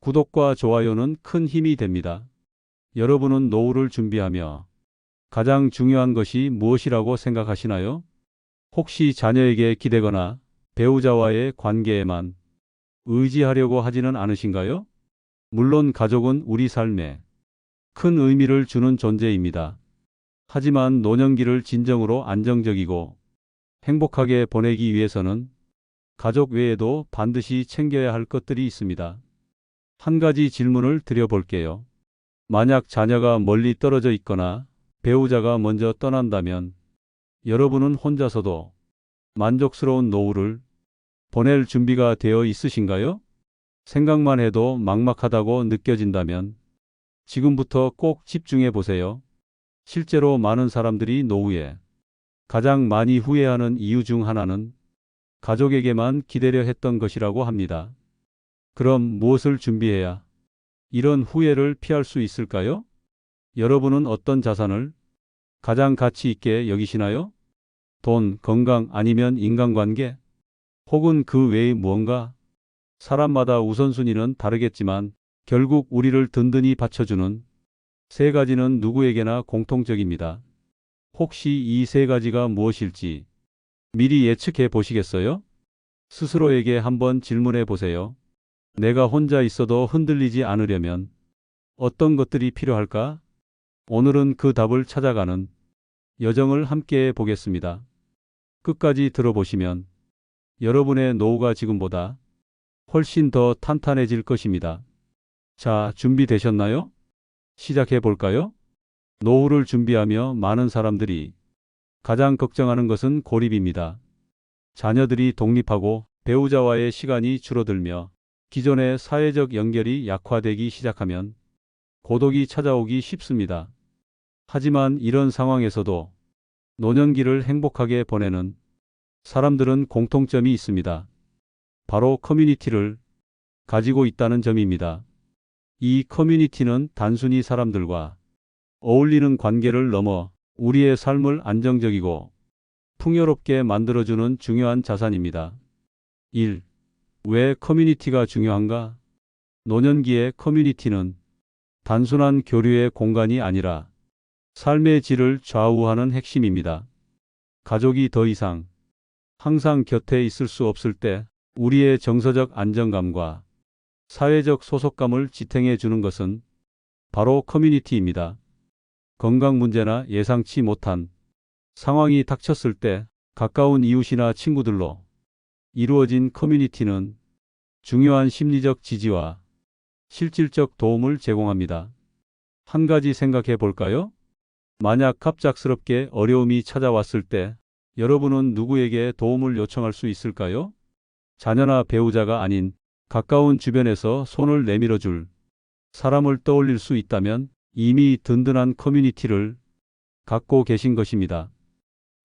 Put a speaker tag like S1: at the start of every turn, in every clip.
S1: 구독과 좋아요는 큰 힘이 됩니다. 여러분은 노후를 준비하며 가장 중요한 것이 무엇이라고 생각하시나요? 혹시 자녀에게 기대거나 배우자와의 관계에만 의지하려고 하지는 않으신가요? 물론 가족은 우리 삶에 큰 의미를 주는 존재입니다. 하지만 노년기를 진정으로 안정적이고 행복하게 보내기 위해서는 가족 외에도 반드시 챙겨야 할 것들이 있습니다. 한 가지 질문을 드려볼게요. 만약 자녀가 멀리 떨어져 있거나 배우자가 먼저 떠난다면 여러분은 혼자서도 만족스러운 노후를 보낼 준비가 되어 있으신가요? 생각만 해도 막막하다고 느껴진다면 지금부터 꼭 집중해 보세요. 실제로 많은 사람들이 노후에 가장 많이 후회하는 이유 중 하나는 가족에게만 기대려 했던 것이라고 합니다. 그럼 무엇을 준비해야 이런 후회를 피할 수 있을까요? 여러분은 어떤 자산을 가장 가치 있게 여기시나요? 돈, 건강 아니면 인간관계? 혹은 그 외의 무언가? 사람마다 우선순위는 다르겠지만 결국 우리를 든든히 받쳐주는 세 가지는 누구에게나 공통적입니다. 혹시 이 세 가지가 무엇일지 미리 예측해 보시겠어요? 스스로에게 한번 질문해 보세요. 내가 혼자 있어도 흔들리지 않으려면 어떤 것들이 필요할까? 오늘은 그 답을 찾아가는 여정을 함께 해 보겠습니다. 끝까지 들어보시면 여러분의 노후가 지금보다 훨씬 더 탄탄해질 것입니다. 자, 준비되셨나요? 시작해 볼까요? 노후를 준비하며 많은 사람들이 가장 걱정하는 것은 고립입니다. 자녀들이 독립하고 배우자와의 시간이 줄어들며 기존의 사회적 연결이 약화되기 시작하면 고독이 찾아오기 쉽습니다. 하지만 이런 상황에서도 노년기를 행복하게 보내는 사람들은 공통점이 있습니다. 바로 커뮤니티를 가지고 있다는 점입니다. 이 커뮤니티는 단순히 사람들과 어울리는 관계를 넘어 우리의 삶을 안정적이고 풍요롭게 만들어주는 중요한 자산입니다. 1. 왜 커뮤니티가 중요한가? 노년기의 커뮤니티는 단순한 교류의 공간이 아니라 삶의 질을 좌우하는 핵심입니다. 가족이 더 이상 항상 곁에 있을 수 없을 때 우리의 정서적 안정감과 사회적 소속감을 지탱해 주는 것은 바로 커뮤니티입니다. 건강 문제나 예상치 못한 상황이 닥쳤을 때 가까운 이웃이나 친구들로 이루어진 커뮤니티는 중요한 심리적 지지와 실질적 도움을 제공합니다. 한 가지 생각해 볼까요? 만약 갑작스럽게 어려움이 찾아왔을 때 여러분은 누구에게 도움을 요청할 수 있을까요? 자녀나 배우자가 아닌 가까운 주변에서 손을 내밀어 줄 사람을 떠올릴 수 있다면 이미 든든한 커뮤니티를 갖고 계신 것입니다.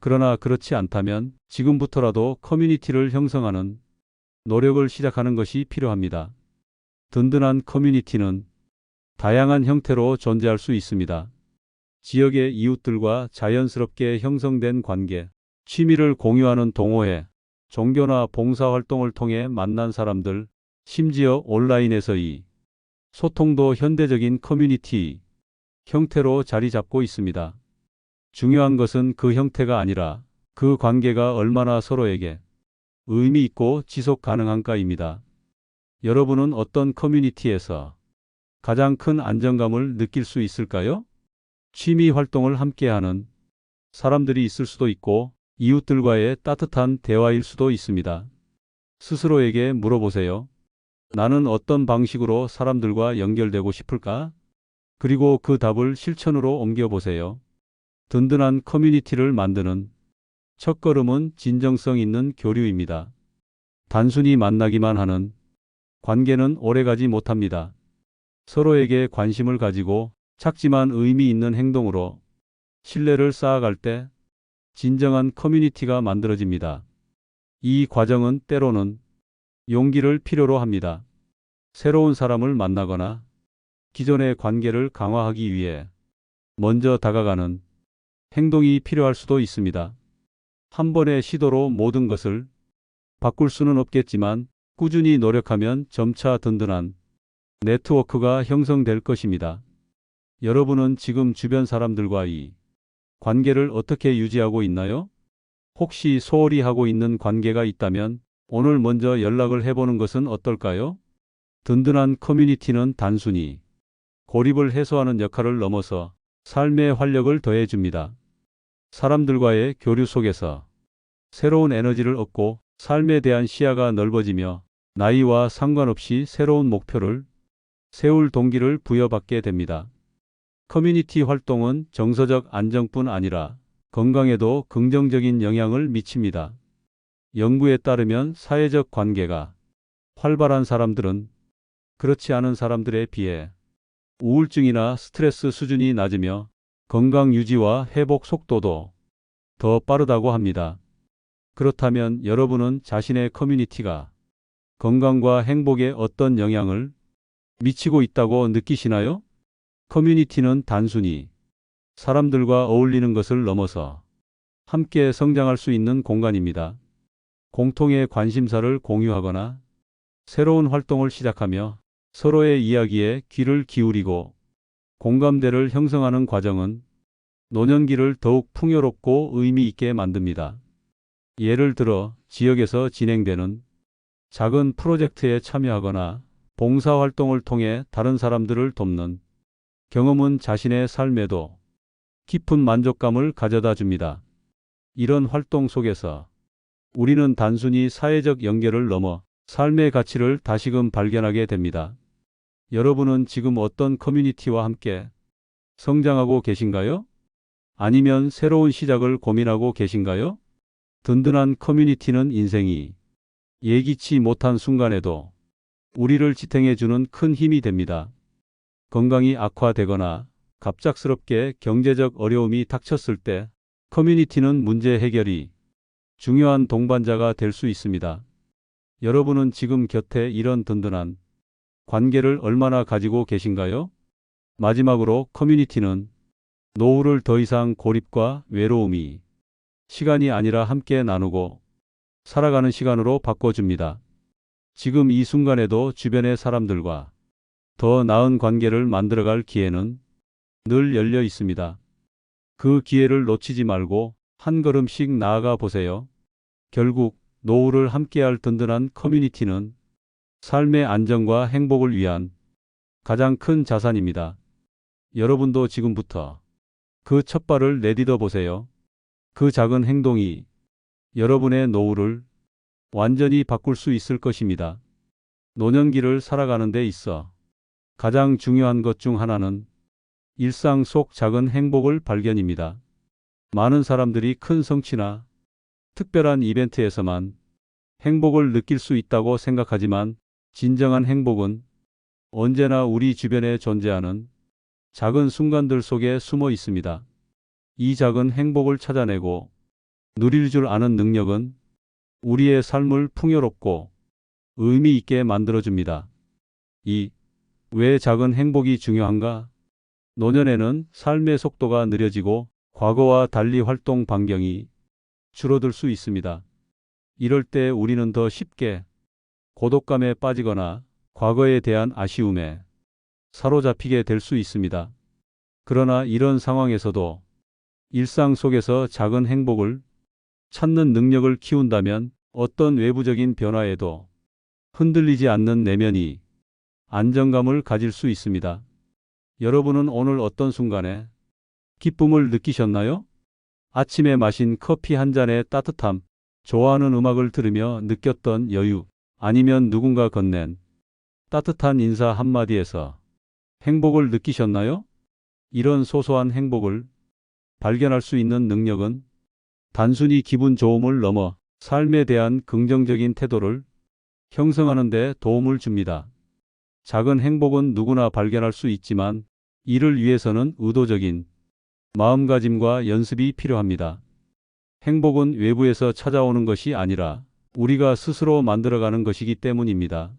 S1: 그러나 그렇지 않다면 지금부터라도 커뮤니티를 형성하는 노력을 시작하는 것이 필요합니다. 든든한 커뮤니티는 다양한 형태로 존재할 수 있습니다. 지역의 이웃들과 자연스럽게 형성된 관계, 취미를 공유하는 동호회, 종교나 봉사활동을 통해 만난 사람들, 심지어 온라인에서의 소통도 현대적인 커뮤니티 형태로 자리 잡고 있습니다. 중요한 것은 그 형태가 아니라 그 관계가 얼마나 서로에게 의미 있고 지속 가능한가입니다. 여러분은 어떤 커뮤니티에서 가장 큰 안정감을 느낄 수 있을까요? 취미 활동을 함께하는 사람들이 있을 수도 있고 이웃들과의 따뜻한 대화일 수도 있습니다. 스스로에게 물어보세요. 나는 어떤 방식으로 사람들과 연결되고 싶을까? 그리고 그 답을 실천으로 옮겨보세요. 든든한 커뮤니티를 만드는 첫걸음은 진정성 있는 교류입니다. 단순히 만나기만 하는 관계는 오래가지 못합니다. 서로에게 관심을 가지고 작지만 의미 있는 행동으로 신뢰를 쌓아갈 때 진정한 커뮤니티가 만들어집니다. 이 과정은 때로는 용기를 필요로 합니다. 새로운 사람을 만나거나 기존의 관계를 강화하기 위해 먼저 다가가는 행동이 필요할 수도 있습니다. 한 번의 시도로 모든 것을 바꿀 수는 없겠지만 꾸준히 노력하면 점차 든든한 네트워크가 형성될 것입니다. 여러분은 지금 주변 사람들과의 관계를 어떻게 유지하고 있나요? 혹시 소홀히 하고 있는 관계가 있다면 오늘 먼저 연락을 해보는 것은 어떨까요? 든든한 커뮤니티는 단순히 고립을 해소하는 역할을 넘어서 삶의 활력을 더해줍니다. 사람들과의 교류 속에서 새로운 에너지를 얻고 삶에 대한 시야가 넓어지며 나이와 상관없이 새로운 목표를 세울 동기를 부여받게 됩니다. 커뮤니티 활동은 정서적 안정뿐 아니라 건강에도 긍정적인 영향을 미칩니다. 연구에 따르면 사회적 관계가 활발한 사람들은 그렇지 않은 사람들에 비해 우울증이나 스트레스 수준이 낮으며 건강 유지와 회복 속도도 더 빠르다고 합니다. 그렇다면 여러분은 자신의 커뮤니티가 건강과 행복에 어떤 영향을 미치고 있다고 느끼시나요? 커뮤니티는 단순히 사람들과 어울리는 것을 넘어서 함께 성장할 수 있는 공간입니다. 공통의 관심사를 공유하거나 새로운 활동을 시작하며 서로의 이야기에 귀를 기울이고 공감대를 형성하는 과정은 노년기를 더욱 풍요롭고 의미 있게 만듭니다. 예를 들어 지역에서 진행되는 작은 프로젝트에 참여하거나 봉사활동을 통해 다른 사람들을 돕는 경험은 자신의 삶에도 깊은 만족감을 가져다 줍니다. 이런 활동 속에서 우리는 단순히 사회적 연결을 넘어 삶의 가치를 다시금 발견하게 됩니다. 여러분은 지금 어떤 커뮤니티와 함께 성장하고 계신가요? 아니면 새로운 시작을 고민하고 계신가요? 든든한 커뮤니티는 인생이 예기치 못한 순간에도 우리를 지탱해주는 큰 힘이 됩니다. 건강이 악화되거나 갑작스럽게 경제적 어려움이 닥쳤을 때 커뮤니티는 문제 해결이 중요한 동반자가 될 수 있습니다. 여러분은 지금 곁에 이런 든든한 관계를 얼마나 가지고 계신가요? 마지막으로 커뮤니티는 노후를 더 이상 고립과 외로움이 시간이 아니라 함께 나누고 살아가는 시간으로 바꿔줍니다. 지금 이 순간에도 주변의 사람들과 더 나은 관계를 만들어갈 기회는 늘 열려 있습니다. 그 기회를 놓치지 말고 한 걸음씩 나아가 보세요. 결국 노후를 함께할 든든한 커뮤니티는 삶의 안정과 행복을 위한 가장 큰 자산입니다. 여러분도 지금부터 그 첫 발을 내딛어 보세요. 그 작은 행동이 여러분의 노후를 완전히 바꿀 수 있을 것입니다. 노년기를 살아가는 데 있어 가장 중요한 것 중 하나는 일상 속 작은 행복을 발견입니다. 많은 사람들이 큰 성취나 특별한 이벤트에서만 행복을 느낄 수 있다고 생각하지만 진정한 행복은 언제나 우리 주변에 존재하는 작은 순간들 속에 숨어 있습니다. 이 작은 행복을 찾아내고 누릴 줄 아는 능력은 우리의 삶을 풍요롭고 의미 있게 만들어줍니다. 왜 작은 행복이 중요한가? 노년에는 삶의 속도가 느려지고 과거와 달리 활동 반경이 줄어들 수 있습니다. 이럴 때 우리는 더 쉽게 고독감에 빠지거나 과거에 대한 아쉬움에 사로잡히게 될 수 있습니다. 그러나 이런 상황에서도 일상 속에서 작은 행복을 찾는 능력을 키운다면 어떤 외부적인 변화에도 흔들리지 않는 내면이 안정감을 가질 수 있습니다. 여러분은 오늘 어떤 순간에 기쁨을 느끼셨나요? 아침에 마신 커피 한 잔의 따뜻함, 좋아하는 음악을 들으며 느꼈던 여유, 아니면 누군가 건넨 따뜻한 인사 한마디에서 행복을 느끼셨나요? 이런 소소한 행복을 발견할 수 있는 능력은 단순히 기분 좋음을 넘어 삶에 대한 긍정적인 태도를 형성하는 데 도움을 줍니다. 작은 행복은 누구나 발견할 수 있지만 이를 위해서는 의도적인 마음가짐과 연습이 필요합니다. 행복은 외부에서 찾아오는 것이 아니라 우리가 스스로 만들어가는 것이기 때문입니다.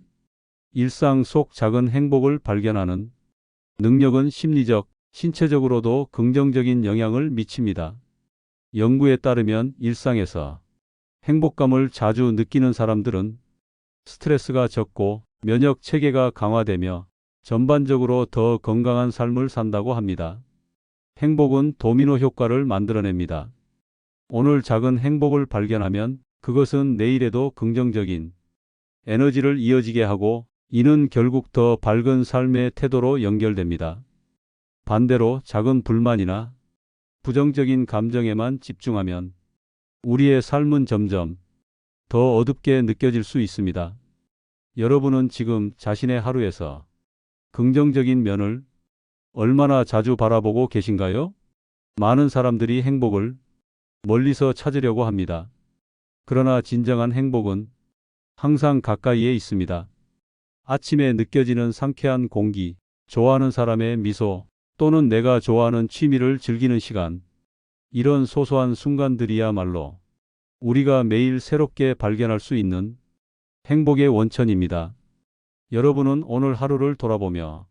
S1: 일상 속 작은 행복을 발견하는 능력은 심리적, 신체적으로도 긍정적인 영향을 미칩니다. 연구에 따르면 일상에서 행복감을 자주 느끼는 사람들은 스트레스가 적고 면역 체계가 강화되며 전반적으로 더 건강한 삶을 산다고 합니다. 행복은 도미노 효과를 만들어냅니다. 오늘 작은 행복을 발견하면 그것은 내일에도 긍정적인 에너지를 이어지게 하고, 이는 결국 더 밝은 삶의 태도로 연결됩니다. 반대로 작은 불만이나 부정적인 감정에만 집중하면 우리의 삶은 점점 더 어둡게 느껴질 수 있습니다. 여러분은 지금 자신의 하루에서 긍정적인 면을 얼마나 자주 바라보고 계신가요? 많은 사람들이 행복을 멀리서 찾으려고 합니다. 그러나 진정한 행복은 항상 가까이에 있습니다. 아침에 느껴지는 상쾌한 공기, 좋아하는 사람의 미소, 또는 내가 좋아하는 취미를 즐기는 시간. 이런 소소한 순간들이야말로 우리가 매일 새롭게 발견할 수 있는 행복의 원천입니다. 여러분은 오늘 하루를 돌아보며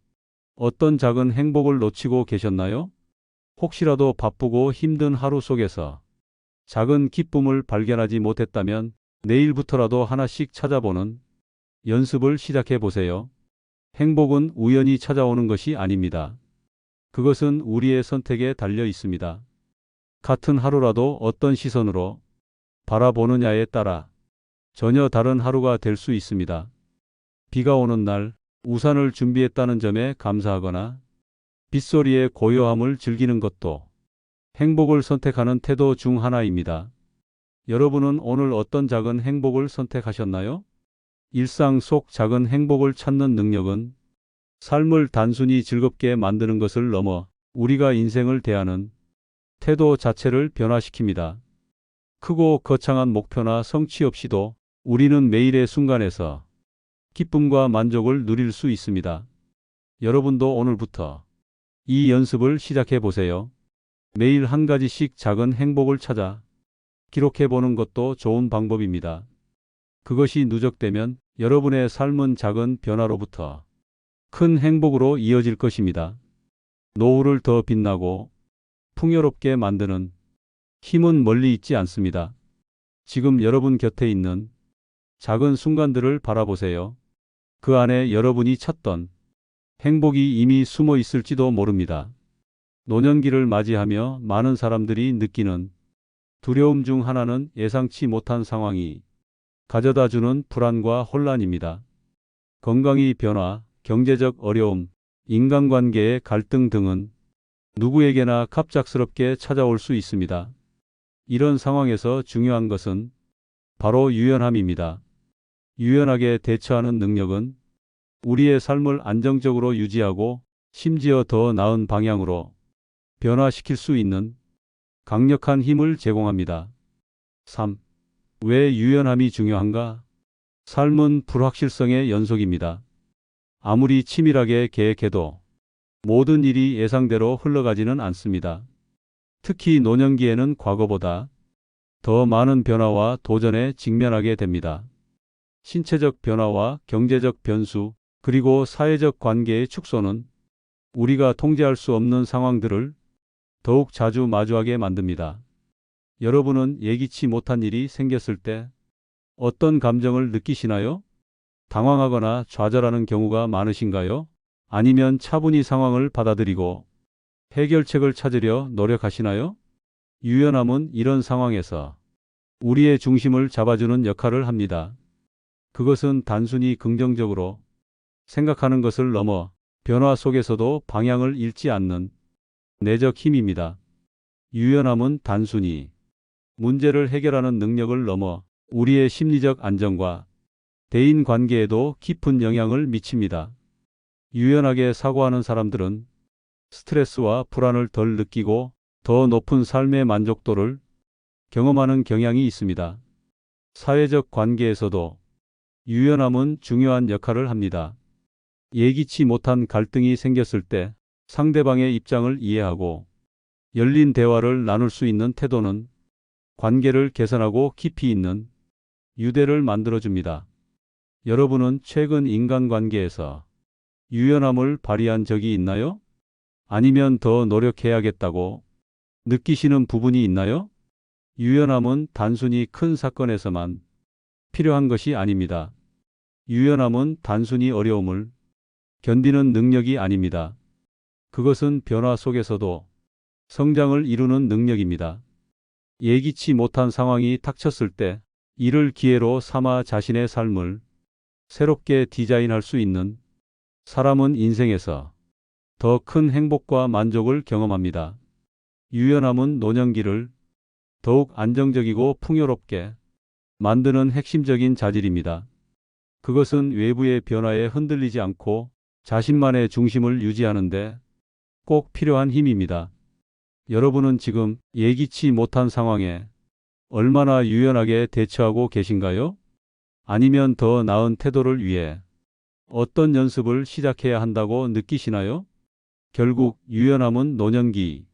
S1: 어떤 작은 행복을 놓치고 계셨나요? 혹시라도 바쁘고 힘든 하루 속에서 작은 기쁨을 발견하지 못했다면 내일부터라도 하나씩 찾아보는 연습을 시작해 보세요. 행복은 우연히 찾아오는 것이 아닙니다. 그것은 우리의 선택에 달려 있습니다. 같은 하루라도 어떤 시선으로 바라보느냐에 따라 전혀 다른 하루가 될 수 있습니다. 비가 오는 날 우산을 준비했다는 점에 감사하거나 빗소리의 고요함을 즐기는 것도 행복을 선택하는 태도 중 하나입니다. 여러분은 오늘 어떤 작은 행복을 선택하셨나요? 일상 속 작은 행복을 찾는 능력은 삶을 단순히 즐겁게 만드는 것을 넘어 우리가 인생을 대하는 태도 자체를 변화시킵니다. 크고 거창한 목표나 성취 없이도 우리는 매일의 순간에서 기쁨과 만족을 누릴 수 있습니다. 여러분도 오늘부터 이 연습을 시작해 보세요. 매일 한 가지씩 작은 행복을 찾아 기록해 보는 것도 좋은 방법입니다. 그것이 누적되면 여러분의 삶은 작은 변화로부터 큰 행복으로 이어질 것입니다. 노후를 더 빛나고 풍요롭게 만드는 힘은 멀리 있지 않습니다. 지금 여러분 곁에 있는 작은 순간들을 바라보세요. 그 안에 여러분이 찾던 행복이 이미 숨어 있을지도 모릅니다. 노년기를 맞이하며 많은 사람들이 느끼는 두려움 중 하나는 예상치 못한 상황이 가져다주는 불안과 혼란입니다. 건강의 변화, 경제적 어려움, 인간관계의 갈등 등은 누구에게나 갑작스럽게 찾아올 수 있습니다. 이런 상황에서 중요한 것은 바로 유연함입니다. 유연하게 대처하는 능력은 우리의 삶을 안정적으로 유지하고 심지어 더 나은 방향으로 변화시킬 수 있는 강력한 힘을 제공합니다. 3. 왜 유연함이 중요한가? 삶은 불확실성의 연속입니다. 아무리 치밀하게 계획해도 모든 일이 예상대로 흘러가지는 않습니다. 특히 노년기에는 과거보다 더 많은 변화와 도전에 직면하게 됩니다. 신체적 변화와 경제적 변수, 그리고 사회적 관계의 축소는 우리가 통제할 수 없는 상황들을 더욱 자주 마주하게 만듭니다. 여러분은 예기치 못한 일이 생겼을 때 어떤 감정을 느끼시나요? 당황하거나 좌절하는 경우가 많으신가요? 아니면 차분히 상황을 받아들이고 해결책을 찾으려 노력하시나요? 유연함은 이런 상황에서 우리의 중심을 잡아주는 역할을 합니다. 그것은 단순히 긍정적으로 생각하는 것을 넘어 변화 속에서도 방향을 잃지 않는 내적 힘입니다. 유연함은 단순히 문제를 해결하는 능력을 넘어 우리의 심리적 안정과 대인 관계에도 깊은 영향을 미칩니다. 유연하게 사고하는 사람들은 스트레스와 불안을 덜 느끼고 더 높은 삶의 만족도를 경험하는 경향이 있습니다. 사회적 관계에서도 유연함은 중요한 역할을 합니다. 예기치 못한 갈등이 생겼을 때 상대방의 입장을 이해하고 열린 대화를 나눌 수 있는 태도는 관계를 개선하고 깊이 있는 유대를 만들어줍니다. 여러분은 최근 인간관계에서 유연함을 발휘한 적이 있나요? 아니면 더 노력해야겠다고 느끼시는 부분이 있나요? 유연함은 단순히 큰 사건에서만 필요한 것이 아닙니다. 유연함은 단순히 어려움을 견디는 능력이 아닙니다. 그것은 변화 속에서도 성장을 이루는 능력입니다. 예기치 못한 상황이 닥쳤을 때 이를 기회로 삼아 자신의 삶을 새롭게 디자인할 수 있는 사람은 인생에서 더 큰 행복과 만족을 경험합니다. 유연함은 노년기를 더욱 안정적이고 풍요롭게 만드는 핵심적인 자질입니다. 그것은 외부의 변화에 흔들리지 않고 자신만의 중심을 유지하는데 꼭 필요한 힘입니다. 여러분은 지금 예기치 못한 상황에 얼마나 유연하게 대처하고 계신가요? 아니면 더 나은 태도를 위해 어떤 연습을 시작해야 한다고 느끼시나요? 결국 유연함은 노년기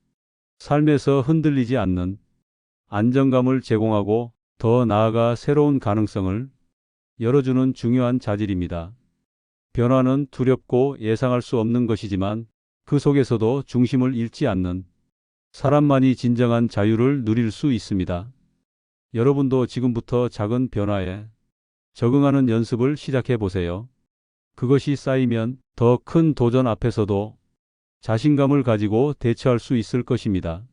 S1: 삶에서 흔들리지 않는 안정감을 제공하고 더 나아가 새로운 가능성을 열어주는 중요한 자질입니다. 변화는 두렵고 예상할 수 없는 것이지만 그 속에서도 중심을 잃지 않는 사람만이 진정한 자유를 누릴 수 있습니다. 여러분도 지금부터 작은 변화에 적응하는 연습을 시작해 보세요. 그것이 쌓이면 더 큰 도전 앞에서도 자신감을 가지고 대처할 수 있을 것입니다.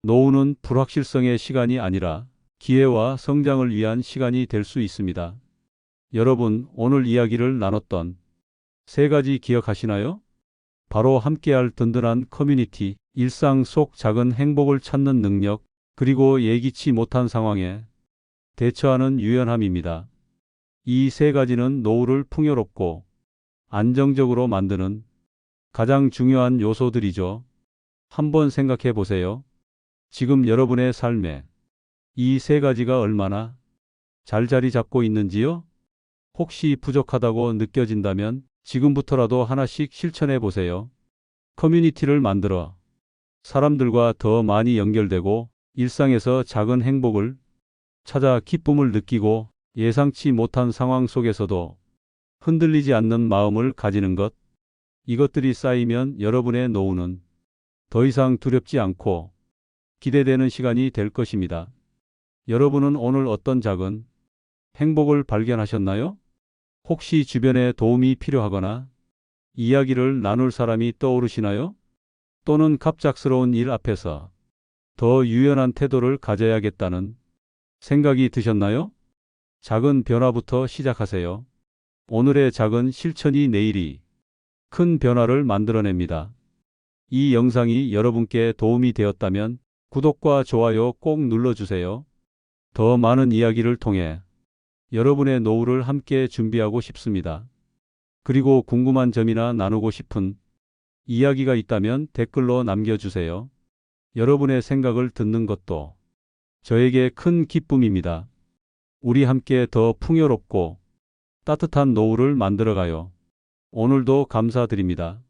S1: 노후는 불확실성의 시간이 아니라 기회와 성장을 위한 시간이 될 수 있습니다. 여러분, 오늘 이야기를 나눴던 세 가지 기억하시나요? 바로 함께할 든든한 커뮤니티, 일상 속 작은 행복을 찾는 능력, 그리고 예기치 못한 상황에 대처하는 유연함입니다. 이 세 가지는 노후를 풍요롭고 안정적으로 만드는 가장 중요한 요소들이죠. 한번 생각해 보세요. 지금 여러분의 삶에 이 세 가지가 얼마나 잘 자리 잡고 있는지요? 혹시 부족하다고 느껴진다면 지금부터라도 하나씩 실천해 보세요. 커뮤니티를 만들어 사람들과 더 많이 연결되고 일상에서 작은 행복을 찾아 기쁨을 느끼고 예상치 못한 상황 속에서도 흔들리지 않는 마음을 가지는 것. 이것들이 쌓이면 여러분의 노후는 더 이상 두렵지 않고 기대되는 시간이 될 것입니다. 여러분은 오늘 어떤 작은 행복을 발견하셨나요? 혹시 주변에 도움이 필요하거나 이야기를 나눌 사람이 떠오르시나요? 또는 갑작스러운 일 앞에서 더 유연한 태도를 가져야겠다는 생각이 드셨나요? 작은 변화부터 시작하세요. 오늘의 작은 실천이 내일이 큰 변화를 만들어냅니다. 이 영상이 여러분께 도움이 되었다면 구독과 좋아요 꼭 눌러주세요. 더 많은 이야기를 통해 여러분의 노후를 함께 준비하고 싶습니다. 그리고 궁금한 점이나 나누고 싶은 이야기가 있다면 댓글로 남겨주세요. 여러분의 생각을 듣는 것도 저에게 큰 기쁨입니다. 우리 함께 더 풍요롭고 따뜻한 노후를 만들어가요. 오늘도 감사드립니다.